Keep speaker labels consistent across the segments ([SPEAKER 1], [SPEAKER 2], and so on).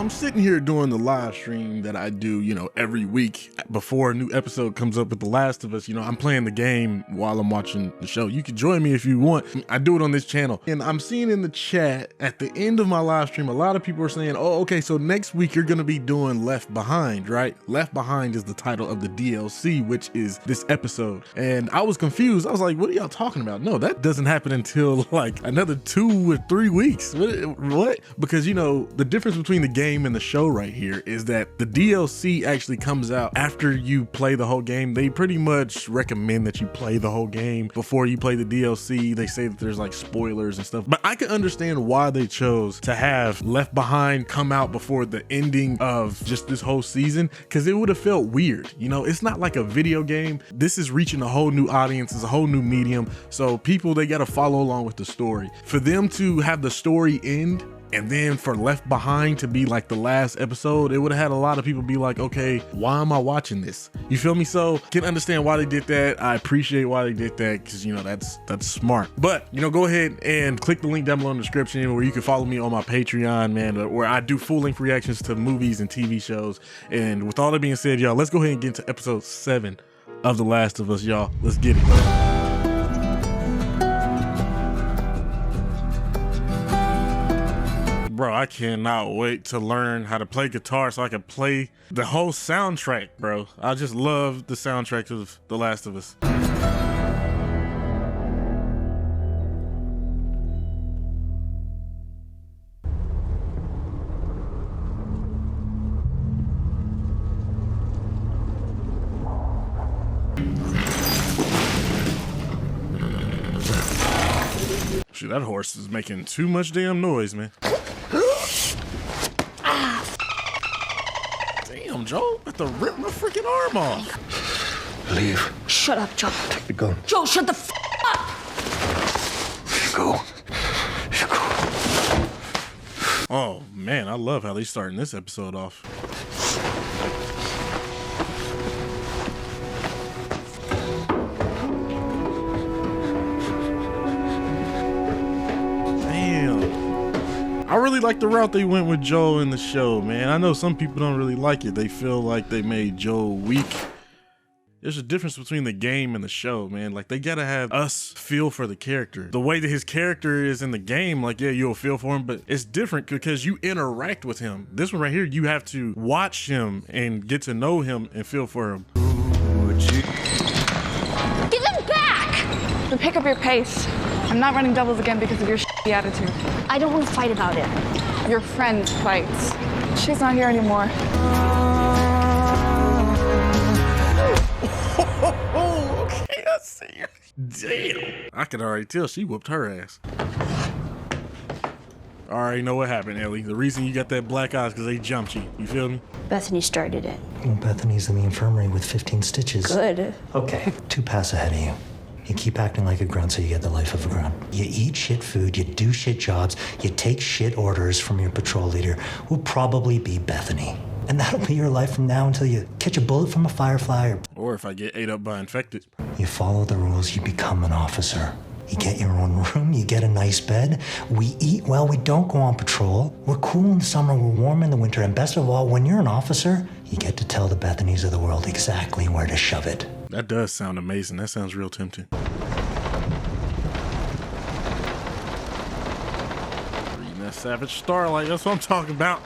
[SPEAKER 1] I'm sitting here doing the live stream that I do, every week before a new episode comes up with The Last of Us. I'm playing the game while I'm watching the show. You can join me if you want. I do it on this channel. And I'm seeing in the chat at the end of my live stream, a lot of people are saying, oh, okay, so next week you're going to be doing Left Behind, right? Left Behind is the title of the DLC, which is this episode. And I was confused. I was like, what are y'all talking about? No, that doesn't happen until like another 2 or 3 weeks. What? Because, the difference between the game and the show right here is that the DLC actually comes out after you play the whole game. They pretty much recommend that you play the whole game before you play the DLC. They say that there's like spoilers and stuff, but I can understand why they chose to have Left Behind come out before the ending of just this whole season, because it would have felt weird. It's not like a video game. This is reaching a whole new audience. It's a whole new medium. So people, they got to follow along with the story. For them to have the story end and then for Left Behind to be like the last episode, it would have had a lot of people be like, okay, why am I watching this? You feel me? So can understand why they did that. I appreciate why they did that, because that's smart. But go ahead and click the link down below in the description where you can follow me on my Patreon, man, where I do full-length reactions to movies and TV shows. And with all that being said, y'all, let's go ahead and get into episode 7 of The Last of Us, y'all. Let's get it. Bro, I cannot wait to learn how to play guitar so I can play the whole soundtrack, bro. I just love the soundtrack of The Last of Us. Shoot, that horse is making too much damn noise, man. Damn, Joe, about to rip my freaking arm off.
[SPEAKER 2] Leave.
[SPEAKER 3] Shut up, Joe.
[SPEAKER 2] Take the gun.
[SPEAKER 3] Joe, shut the f up!
[SPEAKER 2] Go. You go.
[SPEAKER 1] Oh, man, I love how they starting this episode off. I really like the route they went with Joel in the show, man. I know some people don't really like it. They feel like they made Joel weak. There's a difference between the game and the show, man. Like, they gotta have us feel for the character. The way that his character is in the game, like, yeah, you'll feel for him, but it's different because you interact with him. This one right here, you have to watch him and get to know him and feel for him.
[SPEAKER 3] Give him back!
[SPEAKER 4] So pick up your pace. I'm not running doubles again because of your shitty attitude.
[SPEAKER 3] I don't want to fight about it.
[SPEAKER 4] Your friend fights. She's not here anymore.
[SPEAKER 1] Oh, okay, I see you. Damn. I could already tell she whooped her ass. I already know what happened, Ellie. The reason you got that black eye is because they jumped you. You feel me?
[SPEAKER 3] Bethany started it.
[SPEAKER 5] Well, Bethany's in the infirmary with 15 stitches.
[SPEAKER 3] Good.
[SPEAKER 5] Okay. 2 pass ahead of you. You keep acting like a grunt so you get the life of a grunt. You eat shit food, you do shit jobs, you take shit orders from your patrol leader, who'll probably be Bethany. And that'll be your life from now until you catch a bullet from a firefly
[SPEAKER 1] or if I get ate up by infected.
[SPEAKER 5] You follow the rules, you become an officer. You get your own room, you get a nice bed. We eat well, we don't go on patrol. We're cool in the summer, we're warm in the winter, and best of all, when you're an officer, you get to tell the Bethanys of the world exactly where to shove it.
[SPEAKER 1] That does sound amazing. That sounds real tempting. Reading that Savage Starlight, that's what I'm talking about.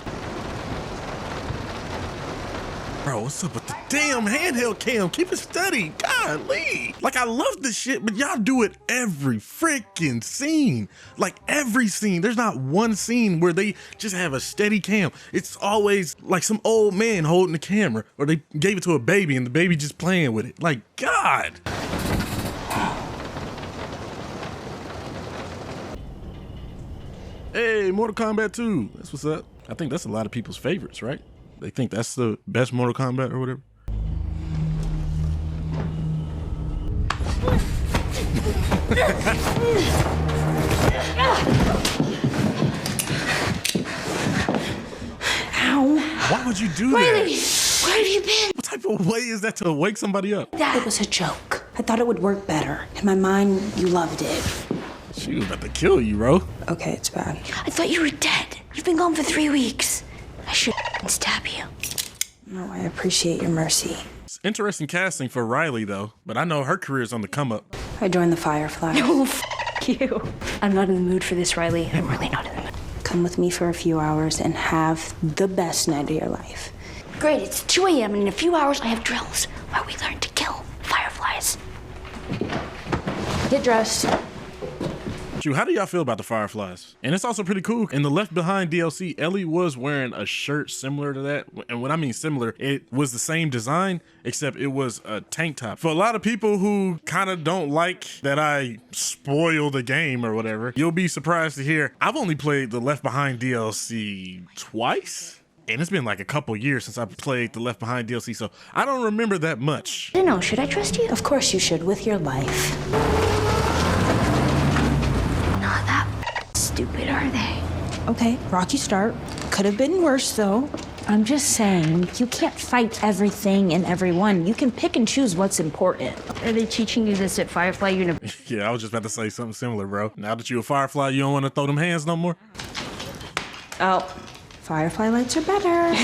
[SPEAKER 1] Bro, what's up with the damn handheld cam? Keep it steady. Golly. Like, I love this shit, but y'all do it every freaking scene. Like, every scene. There's not one scene where they just have a steady cam. It's always like some old man holding the camera, or they gave it to a baby and the baby just playing with it. Like, God. Hey, Mortal Kombat 2. That's what's up. I think that's a lot of people's favorites, right? They think that's the best Mortal Kombat or whatever.
[SPEAKER 3] Ow.
[SPEAKER 1] Why would you do
[SPEAKER 3] Riley,
[SPEAKER 1] that?
[SPEAKER 3] where have you been?
[SPEAKER 1] What type of way is that to wake somebody up?
[SPEAKER 6] It was a joke. I thought it would work better. In my mind, you loved it.
[SPEAKER 1] She was about to kill you, bro.
[SPEAKER 6] Okay, it's bad.
[SPEAKER 3] I thought you were dead. You've been gone for 3 weeks. I should stab you.
[SPEAKER 6] No, I appreciate your mercy.
[SPEAKER 1] It's interesting casting for Riley, though, but I know her career's on the come up.
[SPEAKER 6] I joined the Fireflies.
[SPEAKER 3] Oh, f you. I'm not in the mood for this, Riley. I'm really not in the mood.
[SPEAKER 6] Come with me for a few hours and have the best night of your life.
[SPEAKER 3] Great, it's 2 a.m. and in a few hours I have drills where we learn to kill fireflies. Get dressed.
[SPEAKER 1] Shoot, how do y'all feel about the Fireflies? And it's also pretty cool. In the Left Behind DLC, Ellie was wearing a shirt similar to that. And when I mean similar, it was the same design, except it was a tank top. For a lot of people who kind of don't like that I spoil the game or whatever, you'll be surprised to hear I've only played the Left Behind DLC twice. And it's been like a couple years since I played the Left Behind DLC, so I don't remember that much.
[SPEAKER 3] I don't know, should I trust you?
[SPEAKER 6] Of course you should, with your life.
[SPEAKER 3] Not that stupid, are they?
[SPEAKER 6] Okay, rocky start. Could have been worse, though. I'm just saying, you can't fight everything and everyone. You can pick and choose what's important.
[SPEAKER 3] Are they teaching you this at Firefly University?
[SPEAKER 1] Yeah, I was just about to say something similar, bro. Now that you're a Firefly, you don't want to throw them hands no more?
[SPEAKER 6] Oh, Firefly lights are better.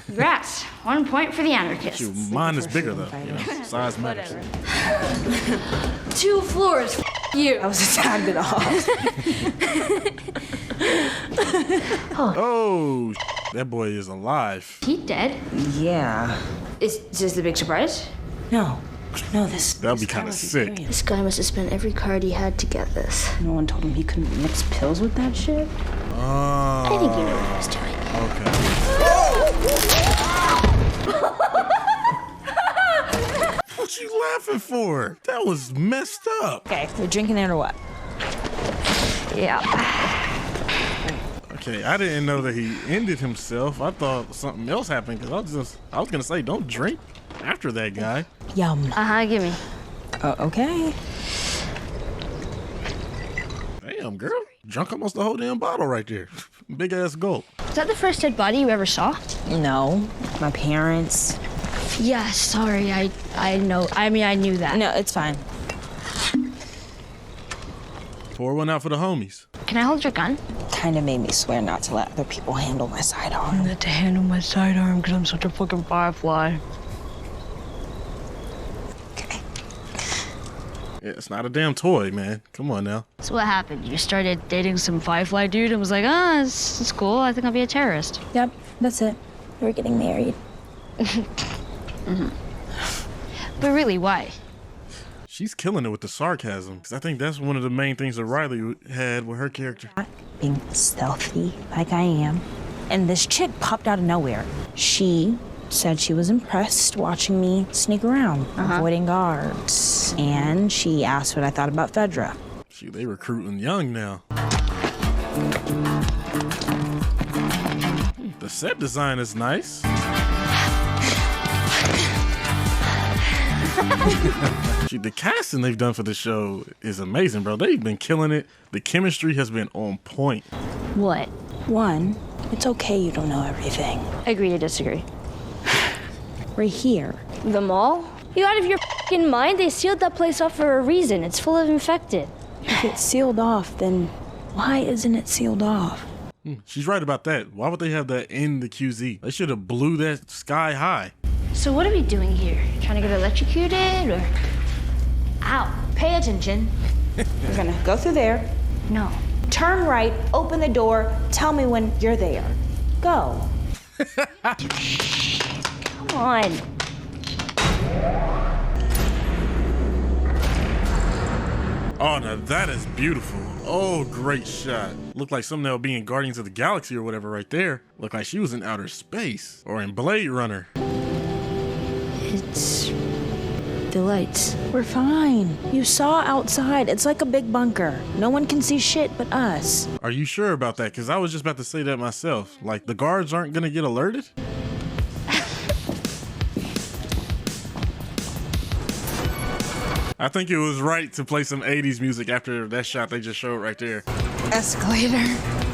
[SPEAKER 3] Congrats. 1 point for the anarchists.
[SPEAKER 1] Shoot, mine is bigger though, you know, size matters.
[SPEAKER 3] 2 floors, you.
[SPEAKER 6] I was a tad bit off.
[SPEAKER 1] Oh, that boy is alive.
[SPEAKER 3] He dead?
[SPEAKER 6] Yeah.
[SPEAKER 3] Is this the big surprise?
[SPEAKER 6] No, this.
[SPEAKER 1] That'd be kind of sick.
[SPEAKER 3] This guy must have spent every card he had to get this.
[SPEAKER 6] No one told him he couldn't mix pills with that shit.
[SPEAKER 3] I think he knew what he was doing.
[SPEAKER 1] Okay. What you laughing for? That was messed up.
[SPEAKER 6] Okay, we're drinking it or what?
[SPEAKER 3] Yeah.
[SPEAKER 1] Okay, I didn't know that he ended himself. I thought something else happened because I was gonna say don't drink after that guy.
[SPEAKER 6] Yum.
[SPEAKER 3] Give me.
[SPEAKER 6] Okay.
[SPEAKER 1] Damn, girl, drunk almost the whole damn bottle right there. Big ass gulp.
[SPEAKER 3] Is that the first dead body you ever saw?
[SPEAKER 6] No, my parents.
[SPEAKER 3] Yeah, sorry. I know. I mean, I knew that.
[SPEAKER 6] No, it's fine.
[SPEAKER 1] Pour one out for the homies.
[SPEAKER 3] Can I hold your gun?
[SPEAKER 6] Kind of made me swear not to let other people handle my sidearm.
[SPEAKER 3] Not to handle my sidearm because I'm such a fucking firefly.
[SPEAKER 6] Okay.
[SPEAKER 1] Yeah, it's not a damn toy, man. Come on now.
[SPEAKER 3] So what happened? You started dating some firefly dude and was like, it's cool. I think I'll be a terrorist.
[SPEAKER 6] Yep, that's it. We're getting married.
[SPEAKER 3] But really, why?
[SPEAKER 1] She's killing it with the sarcasm. 'Cause I think that's one of the main things that Riley had with her character.
[SPEAKER 6] Being stealthy like I am. And this chick popped out of nowhere. She said she was impressed watching me sneak around, avoiding guards. And she asked what I thought about Fedra.
[SPEAKER 1] Shoot, they recruiting young now. The set design is nice. Shoot, the casting they've done for the show is amazing, bro. They've been killing it. The chemistry has been on point.
[SPEAKER 3] What?
[SPEAKER 6] One, it's okay you don't know everything.
[SPEAKER 3] Agree to disagree.
[SPEAKER 6] We're here.
[SPEAKER 3] The mall? You out of your fucking mind? They sealed that place off for a reason. It's full of infected.
[SPEAKER 6] If it's sealed off, then why isn't it sealed off?
[SPEAKER 1] She's right about that. Why would they have that in the QZ? They should have blew that sky high.
[SPEAKER 3] So what are we doing here? Trying to get electrocuted or... Ow.
[SPEAKER 6] Pay attention. We're gonna go through there,
[SPEAKER 3] No.
[SPEAKER 6] turn right, open the door, tell me when you're there. Go.
[SPEAKER 3] Come on.
[SPEAKER 1] Oh, now that is beautiful. Oh, great shot. Looked like something that would be in Guardians of the Galaxy or whatever right there. Looked like she was in outer space or in Blade Runner.
[SPEAKER 3] It's... the lights.
[SPEAKER 6] We're fine. You saw outside. It's like a big bunker. No one can see shit but us.
[SPEAKER 1] Are you sure about that? Because I was just about to say that myself. Like, the guards aren't going to get alerted? I think it was right to play some 80s music after that shot they just showed right there.
[SPEAKER 6] Escalator.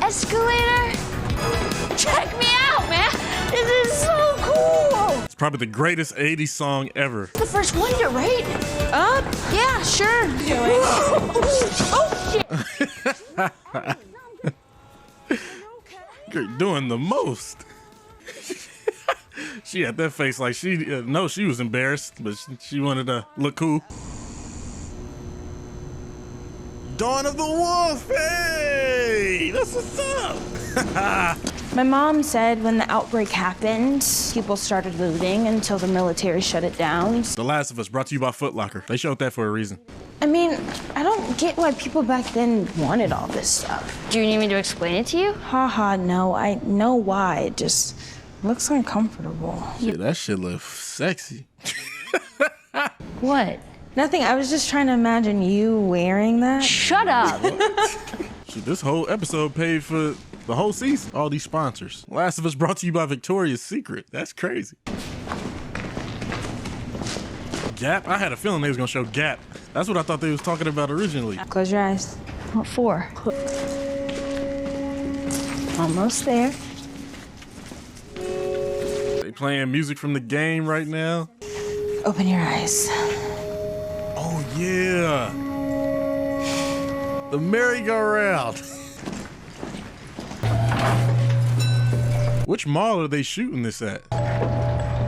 [SPEAKER 3] Escalator? Check me out, man! This is so cool!
[SPEAKER 1] It's probably the greatest 80s song ever.
[SPEAKER 3] The first window, right?
[SPEAKER 6] Up? Yeah, sure.
[SPEAKER 1] You're doing the most. She had that face like she no, she was embarrassed, but she wanted to look cool. Dawn of the Wolf, hey, that's what's up.
[SPEAKER 6] My mom said when the outbreak happened, people started looting until the military shut it down.
[SPEAKER 1] The Last of Us, brought to you by Foot Locker. They showed that for a reason.
[SPEAKER 6] I mean, I don't get why people back then wanted all this stuff.
[SPEAKER 3] Do you need me to explain it to you?
[SPEAKER 6] Haha, no, I know why. It just looks uncomfortable.
[SPEAKER 1] Shit, that shit looks sexy.
[SPEAKER 3] What?
[SPEAKER 6] Nothing, I was just trying to imagine you wearing that.
[SPEAKER 3] Shut up.
[SPEAKER 1] Shit, this whole episode paid for the whole season. All these sponsors. Last of Us brought to you by Victoria's Secret. That's crazy. Gap? I had a feeling they was gonna show Gap. That's what I thought they was talking about originally.
[SPEAKER 6] Close your eyes.
[SPEAKER 3] What for?
[SPEAKER 6] Almost there.
[SPEAKER 1] They playing music from the game right now.
[SPEAKER 6] Open your eyes.
[SPEAKER 1] Oh yeah. The merry-go-round. Which mall are they shooting this at?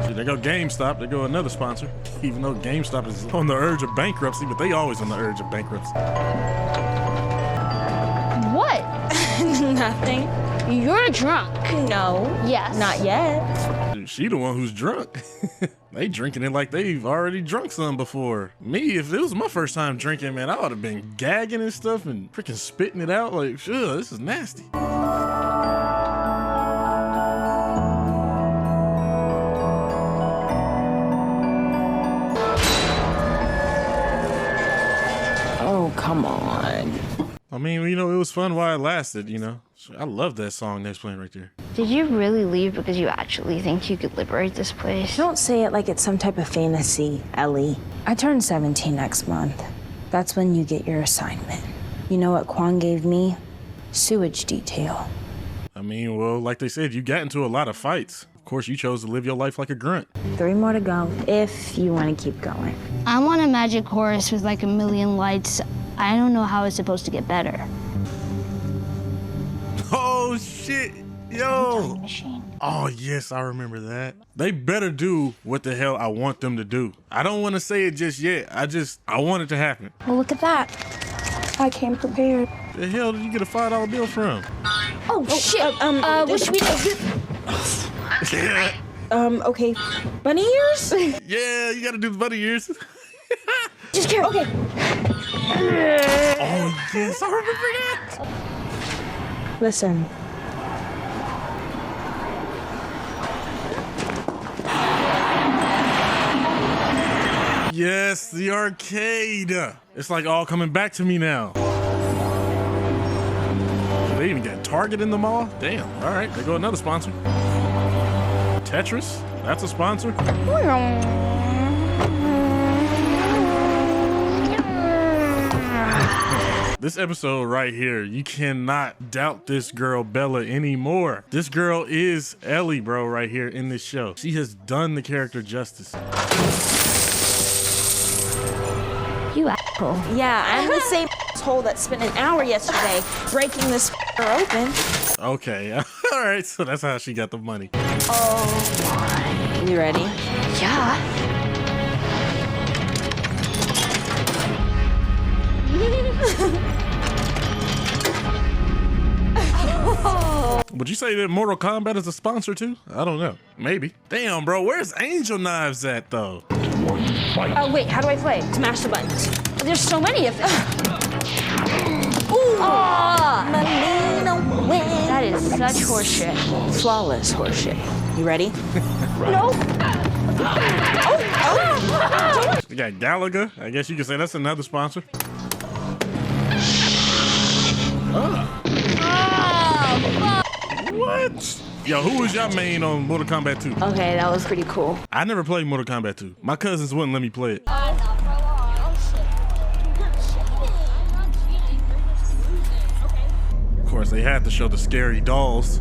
[SPEAKER 1] See, there go GameStop. There go another sponsor. Even though GameStop is on the urge of bankruptcy, but they always on the urge of bankruptcy.
[SPEAKER 3] What?
[SPEAKER 6] Nothing.
[SPEAKER 3] You're drunk.
[SPEAKER 6] No.
[SPEAKER 3] Yes.
[SPEAKER 6] Not yet.
[SPEAKER 1] Dude, she the one who's drunk. They drinking it like they've already drunk some before. Me, if it was my first time drinking, man, I would have been gagging and stuff and freaking spitting it out like, sure, this is nasty.
[SPEAKER 6] Oh, come on.
[SPEAKER 1] I mean, you know, it was fun while it lasted, you know. So I love that song that's playing right there.
[SPEAKER 3] Did you really leave because you actually think you could liberate this place?
[SPEAKER 6] Don't say it like it's some type of fantasy, Ellie. I turn 17 next month. That's when you get your assignment. You know what Quan gave me? Sewage detail.
[SPEAKER 1] I mean, well, like they said, you got into a lot of fights. Of course, you chose to live your life like a grunt.
[SPEAKER 6] 3 more to go, if you want to keep going.
[SPEAKER 3] I want a magic horse with like a million lights. I don't know how it's supposed to get better.
[SPEAKER 1] Oh, shit. Yo. Oh, yes, I remember that. They better do what the hell I want them to do. I don't want to say it just yet. I want it to happen.
[SPEAKER 6] Well, look at that. I came prepared.
[SPEAKER 1] The hell did you get a $5 bill from?
[SPEAKER 6] Oh, shit.
[SPEAKER 3] What should we do?
[SPEAKER 6] Okay. Bunny ears?
[SPEAKER 1] Yeah, you gotta do the bunny ears.
[SPEAKER 6] Just care. Okay.
[SPEAKER 1] Oh, yes, I remember that.
[SPEAKER 6] Listen.
[SPEAKER 1] Yes, the arcade. It's like all coming back to me now. They even got Target in the mall? Damn. All right, there go another sponsor. Tetris, that's a sponsor. This episode right here, you cannot doubt this girl Bella anymore. This girl is Ellie, bro, right here in this show. She has done the character justice.
[SPEAKER 3] You asshole.
[SPEAKER 6] Yeah, I'm the same asshole that spent an hour yesterday breaking this open.
[SPEAKER 1] Okay, all right, so that's how she got the money.
[SPEAKER 6] Oh, you ready?
[SPEAKER 3] Yeah.
[SPEAKER 1] Would you say that Mortal Kombat is a sponsor too? I don't know. Maybe. Damn, bro, where's Angel Knives at though?
[SPEAKER 6] Oh, wait, how do I play? Smash the buttons.
[SPEAKER 3] There's so many of them.
[SPEAKER 6] Ooh! Marlene wins.
[SPEAKER 3] That is such horseshit.
[SPEAKER 6] Flawless horseshit. You ready?
[SPEAKER 3] No.
[SPEAKER 1] We got Gallagher. I guess you could say that's another sponsor. What? Yo, who was your main on Mortal Kombat 2?
[SPEAKER 6] Okay, that was pretty cool.
[SPEAKER 1] I never played Mortal Kombat 2. My cousins wouldn't let me play it. Of course, they had to show the scary dolls.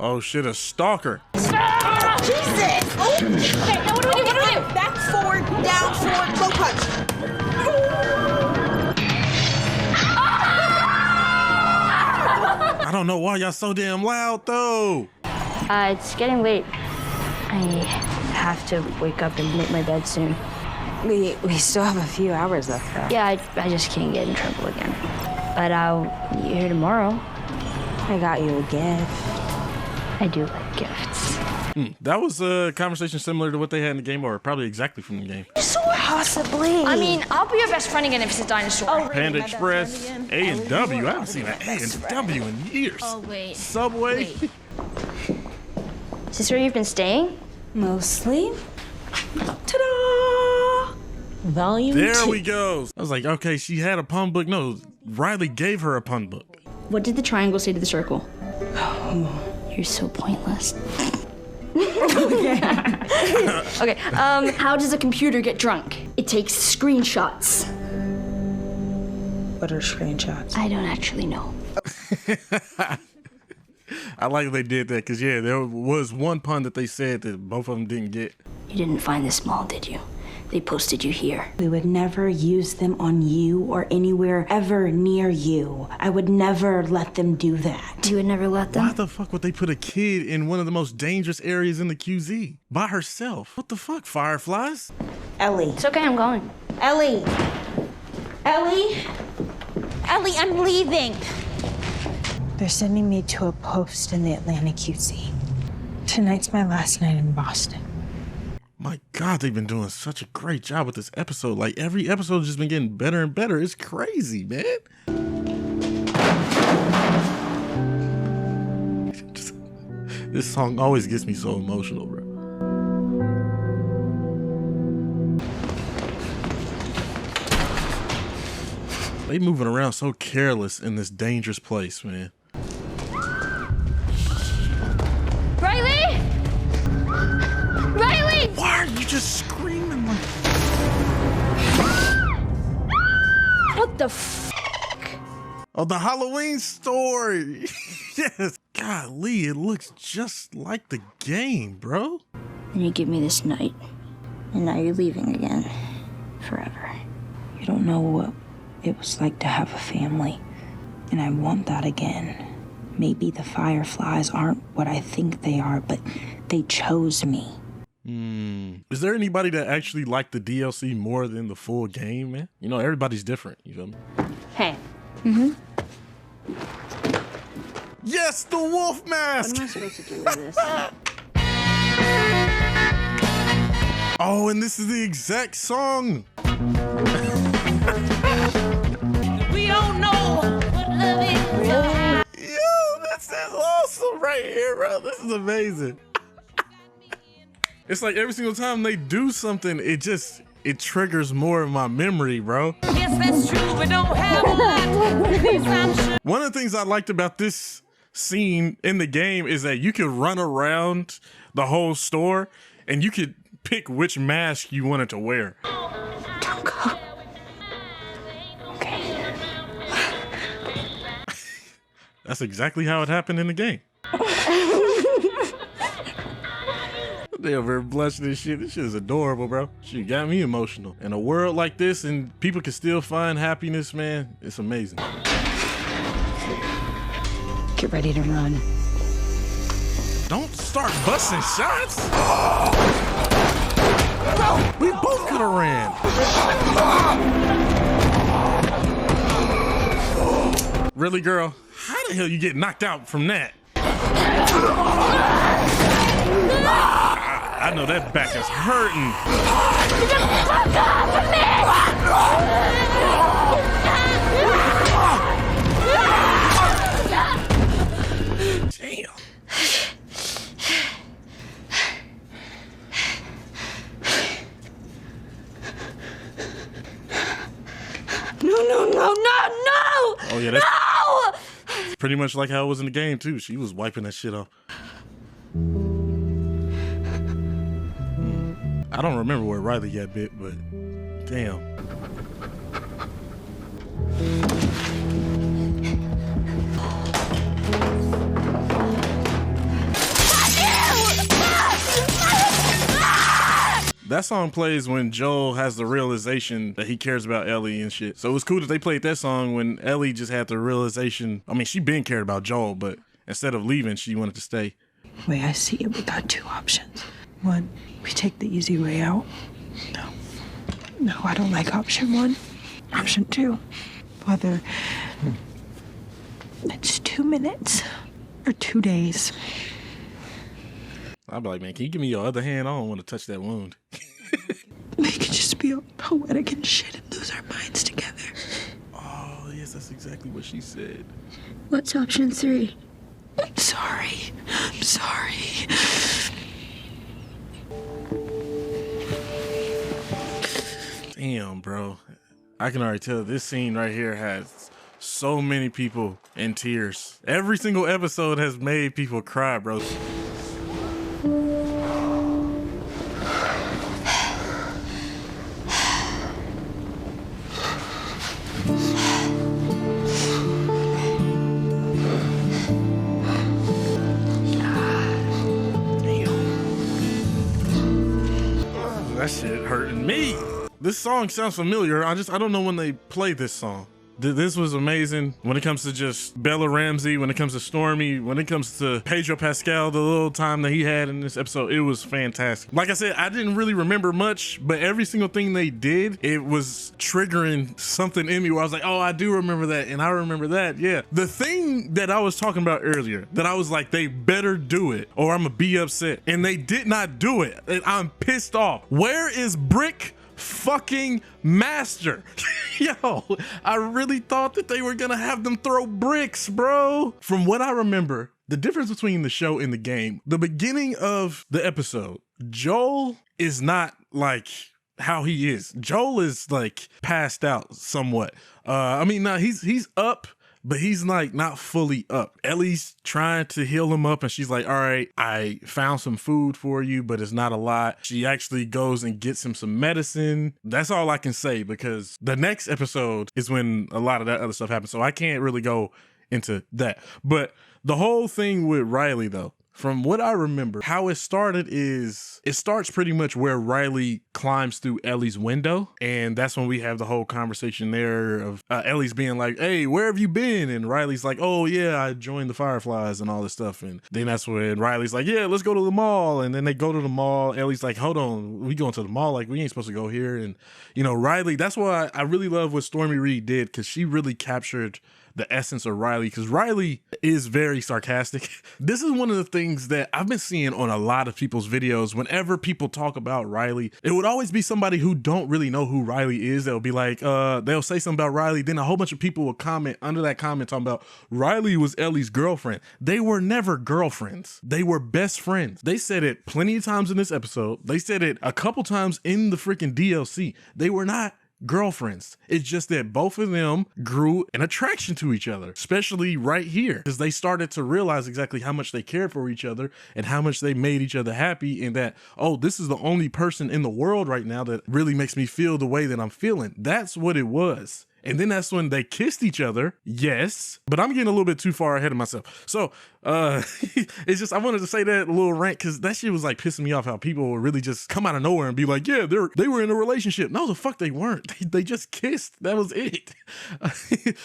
[SPEAKER 1] Oh shit, a stalker.
[SPEAKER 6] Jesus! Oh! Okay, now what do we do? Back, forward, down, forward, low punch.
[SPEAKER 1] I don't don't know why y'all so damn loud though.
[SPEAKER 3] It's getting late. I have to wake up and make my bed soon.
[SPEAKER 6] We still have a few hours left, though.
[SPEAKER 3] Yeah, I just can't get in trouble again. But I'll be here tomorrow.
[SPEAKER 6] I got you a gift.
[SPEAKER 3] I do like gifts.
[SPEAKER 1] That was a conversation similar to what they had in the game, or probably exactly from the game.
[SPEAKER 6] So possibly.
[SPEAKER 3] I mean, I'll be your best friend again if it's a dinosaur.
[SPEAKER 6] Oh, really?
[SPEAKER 1] Panda
[SPEAKER 6] My best
[SPEAKER 1] Express,
[SPEAKER 6] friend
[SPEAKER 1] A
[SPEAKER 6] again?
[SPEAKER 1] and W. I haven't seen an A and W in years.
[SPEAKER 3] Oh, wait.
[SPEAKER 1] Subway.
[SPEAKER 3] Wait. Is this where you've been staying?
[SPEAKER 6] Mostly. Ta-da! Volume 2.
[SPEAKER 1] There we go. I was like, okay, she had a pun book. No, Riley gave her a pun book.
[SPEAKER 3] What did the triangle say to the circle? Oh, you're so pointless. Okay, how does a computer get drunk? It takes screenshots.
[SPEAKER 6] What are screenshots?
[SPEAKER 3] I don't actually know.
[SPEAKER 1] I like they did that because, yeah, there was one pun that they said that both of them didn't get.
[SPEAKER 3] You didn't find this mall, did you? They posted you here.
[SPEAKER 6] We would never use them on you or anywhere ever near you. I would never let them do that.
[SPEAKER 3] You would never let them?
[SPEAKER 1] Why the fuck would they put a kid in one of the most dangerous areas in the QZ by herself? What the fuck, Fireflies?
[SPEAKER 6] Ellie.
[SPEAKER 3] It's okay, I'm going.
[SPEAKER 6] Ellie. Ellie. Ellie, I'm leaving. They're sending me to a post in the Atlanta QC. Tonight's my last night in Boston.
[SPEAKER 1] My God, they've been doing such a great job with this episode. Like, every episode's just been getting better and better. It's crazy, man. This song always gets me so emotional, bro. They moving around so careless in this dangerous place, man.
[SPEAKER 3] Riley! Riley!
[SPEAKER 1] Why are you just screaming like?
[SPEAKER 3] What the f?
[SPEAKER 1] Oh, the Halloween story. Yes. Golly, it looks just like the game, bro.
[SPEAKER 3] And you give me this night, and now you're leaving again. Forever.
[SPEAKER 6] You don't know what it was like to have a family, and I want that again. Maybe the Fireflies aren't what I think they are, but they chose me.
[SPEAKER 1] Is there anybody that actually liked the DLC more than the full game, man? You know, everybody's different, you feel me?
[SPEAKER 3] Hey.
[SPEAKER 1] Yes, the wolf mask!
[SPEAKER 3] What am I supposed to do with this?
[SPEAKER 1] Oh, and this is the exact song.
[SPEAKER 3] We don't know what love is.
[SPEAKER 1] Yo, this is awesome right here, bro. This is amazing. It's like every single time they do something, it triggers more of my memory, bro.
[SPEAKER 3] Yes, that's true. We don't have a lot.
[SPEAKER 1] One of the things I liked about this scene in the game is that you could run around the whole store and you could pick which mask you wanted to wear.
[SPEAKER 6] Don't go. Okay.
[SPEAKER 1] That's exactly how it happened in the game. They over here blushing and shit. This shit is adorable, bro. Shit got me emotional. In a world like this and people can still find happiness, man, it's amazing.
[SPEAKER 6] Get ready to run.
[SPEAKER 1] Don't start busting shots. We both could have ran. Really, girl? How the hell you get knocked out from that? I know that back is hurting. Damn.
[SPEAKER 3] No!
[SPEAKER 1] Oh yeah, that's pretty much like how it was in the game too. She was wiping that shit off. I don't remember where Riley got bit, but damn. That song plays when Joel has the realization that he cares about Ellie and shit. So it was cool that they played that song when Ellie just had the realization. I mean, she been cared about Joel, but instead of leaving, she wanted to stay.
[SPEAKER 7] The way I see it, we got two options. One, we take the easy way out. No, I don't like option one. Option two, whether it's 2 minutes or 2 days.
[SPEAKER 1] I'd be like, man, can you give me your other hand? I don't want to touch that wound.
[SPEAKER 7] We could just be all poetic and shit and lose our minds together.
[SPEAKER 1] Oh, yes, that's exactly what she said.
[SPEAKER 3] What's option 3?
[SPEAKER 7] I'm sorry.
[SPEAKER 1] Damn, bro. I can already tell this scene right here has so many people in tears. Every single episode has made people cry, bro. That shit hurting me. This song sounds familiar. I don't know when they play this song. This was amazing when it comes to just Bella Ramsey, when it comes to Stormy, when it comes to Pedro Pascal, the little time that he had in this episode, it was fantastic. Like I said, I didn't really remember much, but every single thing they did, it was triggering something in me where I was like, oh, I do remember that, and I remember that, yeah. The thing that I was talking about earlier, that I was like, they better do it, or I'm gonna be upset, and they did not do it, and I'm pissed off. Where is Brick fucking Master? Yo, I really thought that they were gonna have them throw bricks, bro. From what I remember, the difference between the show and the game, the beginning of the episode, Joel is not like how he is. Joel is like passed out somewhat. I mean, no, he's up, but he's like not fully up. Ellie's trying to heal him up, and she's like, all right, I found some food for you, but it's not a lot. She actually goes and gets him some medicine. That's all I can say, because the next episode is when a lot of that other stuff happens, so I can't really go into that. But the whole thing with Riley, though, from what I remember, how it started is, it starts pretty much where Riley climbs through Ellie's window. And that's when we have the whole conversation there of Ellie's being like, hey, where have you been? And Riley's like, oh yeah, I joined the Fireflies and all this stuff. And then that's when Riley's like, yeah, let's go to the mall. And then they go to the mall. Ellie's like, hold on, we going to the mall? Like, we ain't supposed to go here. And, you know, Riley, that's why I really love what Stormy Reed did, because she really captured the essence of Riley, because Riley is very sarcastic. This is one of the things that I've been seeing on a lot of people's videos. Whenever people talk about Riley, it would always be somebody who don't really know who Riley is. They'll be like, they'll say something about Riley, then a whole bunch of people will comment under that comment talking about Riley was Ellie's girlfriend. They were never girlfriends. They were best friends. They said it plenty of times in this episode. They said it a couple times in the freaking DLC. They were not girlfriends. It's just that both of them grew an attraction to each other, especially right here, because they started to realize exactly how much they cared for each other and how much they made each other happy, and that, oh, this is the only person in the world right now that really makes me feel the way that I'm feeling. That's what it was. And then that's when they kissed each other. Yes, but I'm getting a little bit too far ahead of myself. So it's just, I wanted to say that little rant, because that shit was like pissing me off, how people would really just come out of nowhere and be like, yeah, they were in a relationship. No, the fuck they weren't. They just kissed. That was it.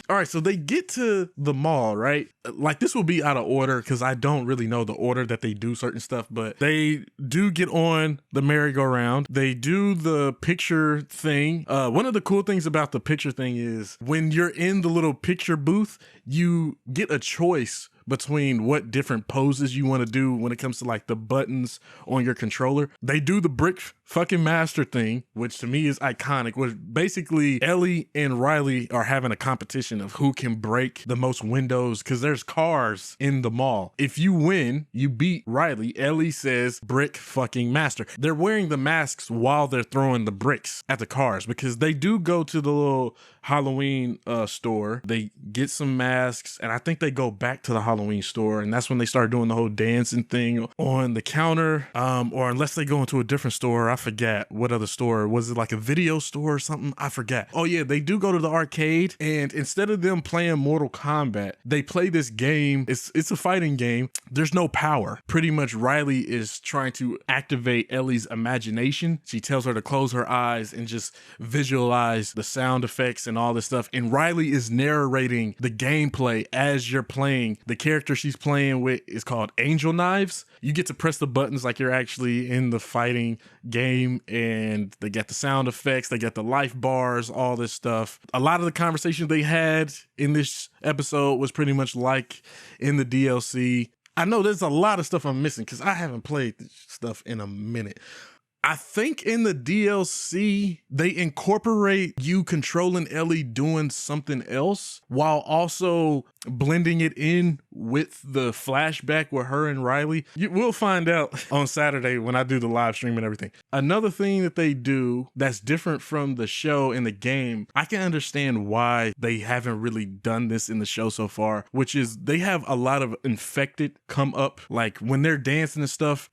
[SPEAKER 1] All right, so they get to the mall, right? Like, this will be out of order because I don't really know the order that they do certain stuff, but they do get on the merry-go-round. They do the picture thing. One of the cool things about the picture thing is when you're in the little picture booth, you get a choice between what different poses you want to do when it comes to like the buttons on your controller. They do the brick fucking master thing, which to me is iconic, where basically Ellie and Riley are having a competition of who can break the most windows, because there's cars in the mall. If you win, you beat Riley. Ellie says brick fucking master. They're wearing the masks while they're throwing the bricks at the cars, because they do go to the little Halloween store. They get some masks, and I think they go back to the Halloween store, and that's when they start doing the whole dancing thing on the counter, or unless they go into a different store. I forget what other store. Was it like a video store or something? I forget. Oh yeah, they do go to the arcade, and instead of them playing Mortal Kombat, they play this game. It's a fighting game. There's no power. Pretty much Riley is trying to activate Ellie's imagination. She tells her to close her eyes and just visualize the sound effects and all this stuff, and Riley is narrating the gameplay as you're playing the character she's playing with is called Angel Knives. You get to press the buttons like you're actually in the fighting game, and they got the sound effects, they got the life bars, all this stuff. A lot of the conversations they had in this episode was pretty much like in the DLC. I know there's a lot of stuff I'm missing because I haven't played this stuff in a minute. I think in the DLC, they incorporate you controlling Ellie doing something else while also blending it in with the flashback with her and Riley. We'll find out on Saturday when I do the live stream and everything. Another thing that they do that's different from the show in the game, I can understand why they haven't really done this in the show so far, which is they have a lot of infected come up. Like when they're dancing and stuff,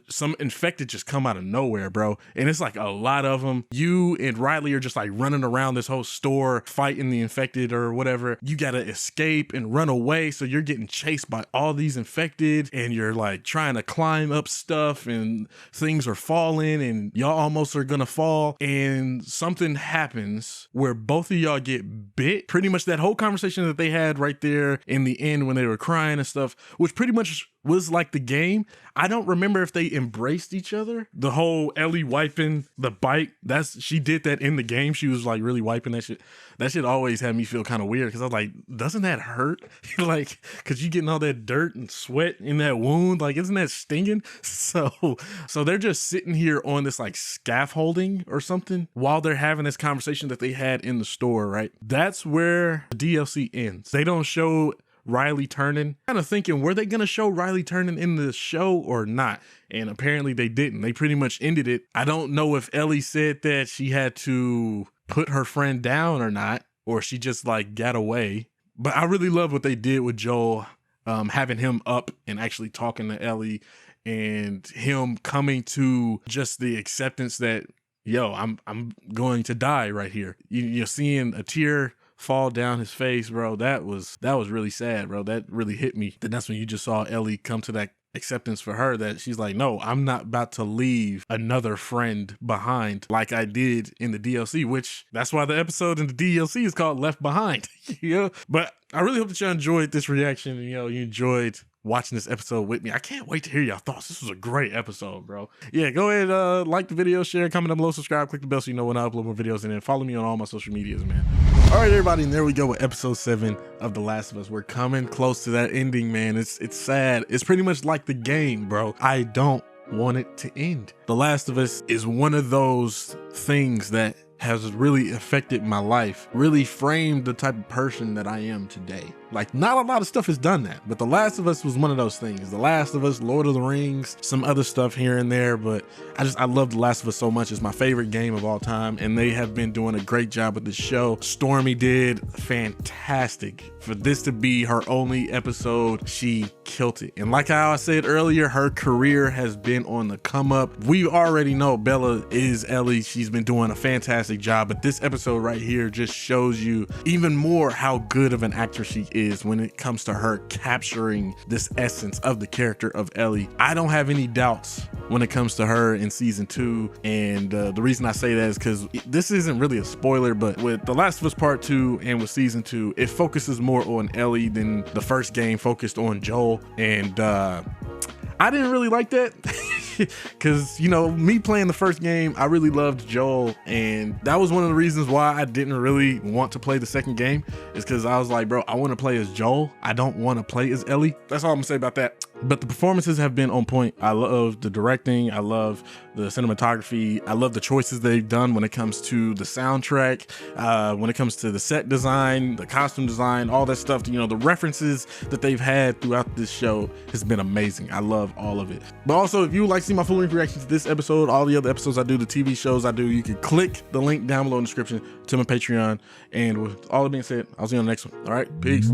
[SPEAKER 1] some infected just come out of nowhere, bro. And it's like a lot of them. You and Riley are just like running around this whole store fighting the infected or whatever. You gotta escape and run away, so you're getting chased by all these infected, and you're like trying to climb up stuff, and things are falling, and y'all almost are gonna fall, and something happens where both of y'all get bit. Pretty much that whole conversation that they had right there in the end when they were crying and stuff, which pretty much was like the game. I don't remember if they embraced each other. The whole Ellie wiping the bite, she did that in the game. She was like really wiping that shit. That shit always had me feel kind of weird because I was like, doesn't that hurt? Like, because you getting all that dirt and sweat in that wound, like, isn't that stinging? So they're just sitting here on this like scaffolding or something while they're having this conversation that they had in the store, right? That's where the DLC ends. They don't show Riley turning. Kind of thinking, were they gonna show Riley turning in the show or not? And apparently they didn't. They pretty much ended it. I don't know if Ellie said that she had to put her friend down or not, or she just like got away. But I really love what they did with Joel, having him up and actually talking to Ellie, and him coming to just the acceptance that, yo, I'm going to die right here. You're seeing a tear fall down his face, bro. That was really sad, bro. That really hit me. Then that's when you just saw Ellie come to that acceptance for her, that she's like, no, I'm not about to leave another friend behind like I did in the DLC, which that's why the episode in the DLC is called Left Behind. But I really hope that y'all enjoyed this reaction, and you enjoyed watching this episode with me. I can't wait to hear y'all thoughts. This was a great episode, bro. Yeah, go ahead, like the video, share, comment down below, subscribe, click the bell so you know when I upload more videos, and then follow me on all my social medias, man. All right, everybody, and there we go with episode 7 of The Last of Us. We're coming close to that ending, man. It's sad. It's pretty much like the game, bro. I don't want it to end. The Last of Us is one of those things that has really affected my life, really framed the type of person that I am today. Like, not a lot of stuff has done that, but The Last of Us was one of those things. The Last of Us, Lord of the Rings, some other stuff here and there, but I love The Last of Us so much. It's my favorite game of all time, and they have been doing a great job with this show. Stormy did fantastic. For this to be her only episode, she killed it. And like how I said earlier, her career has been on the come up. We already know Bella is Ellie. She's been doing a fantastic job, but this episode right here just shows you even more how good of an actress she is when it comes to her capturing this essence of the character of Ellie. I don't have any doubts when it comes to her in season 2, and the reason I say that is because this isn't really a spoiler, but with The Last of Us Part 2 and with season 2, it focuses more on Ellie than the first game focused on Joel, and I didn't really like that. Because, me playing the first game, I really loved Joel, and that was one of the reasons why I didn't really want to play the second game, is because I was like, bro, I want to play as Joel. I don't want to play as Ellie. That's all I'm gonna say about that. But the performances have been on point. I love the directing. I love the cinematography. I love the choices they've done when it comes to the soundtrack, when it comes to the set design, the costume design, all that stuff. The references that they've had throughout this show has been amazing. I love all of it. But also, if you would like to see my full length reaction to this episode, all the other episodes I do, the TV shows I do, you can click the link down below in the description to my Patreon. And with all that being said, I'll see you on the next one. All right, peace.